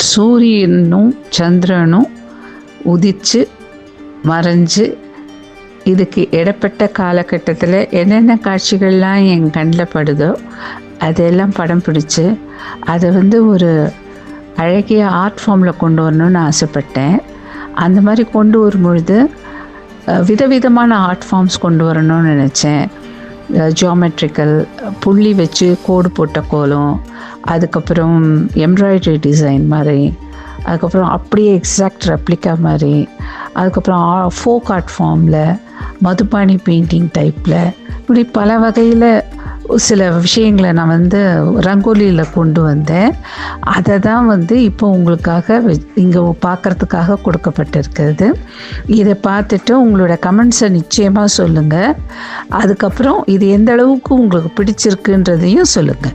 சூரியனும் சந்திரனும் உதித்து மறைஞ்சு இதுக்கு இடப்பட்ட காலகட்டத்தில் என்னென்ன காட்சிகள்லாம் என் கண்ணில் படுதோ அதெல்லாம் படம் பிடிச்சி அதை ஒரு அழகிய ஆர்ட் ஃபார்மில் கொண்டு வரணும்னு ஆசைப்பட்டேன். அந்த மாதிரி கொண்டு வரும்பொழுது விதவிதமான ஆர்ட் ஃபார்ம்ஸ் கொண்டு வரணும்னு நினச்சேன். ஜியோமெட்ரிக்கல், புள்ளி வச்சு கோடு போட்ட கோலம், அதுக்கப்புறம் எம்ப்ராய்டரி டிசைன் மாதிரி, அதுக்கப்புறம் அப்படியே எக்ஸாக்ட் ரெப்ளிகா மாதிரி, அதுக்கப்புறம் ஃபோக் ஆர்ட் ஃபார்மில், மதுபானி பெயிண்டிங் டைப்பில், இப்படி பல வகையில் சில விஷயங்களை நான் ரங்கோலியில் கொண்டு வந்தேன். அதை தான் இப்போ உங்களுக்காக இங்கே பார்க்குறதுக்காக கொடுக்கப்பட்டிருக்கிறது. இதை பார்த்துட்டு உங்களோட கமெண்ட்ஸை நிச்சயமாக சொல்லுங்கள். அதுக்கப்புறம் இது எந்த அளவுக்கு உங்களுக்கு பிடிச்சிருக்குன்றதையும் சொல்லுங்கள்.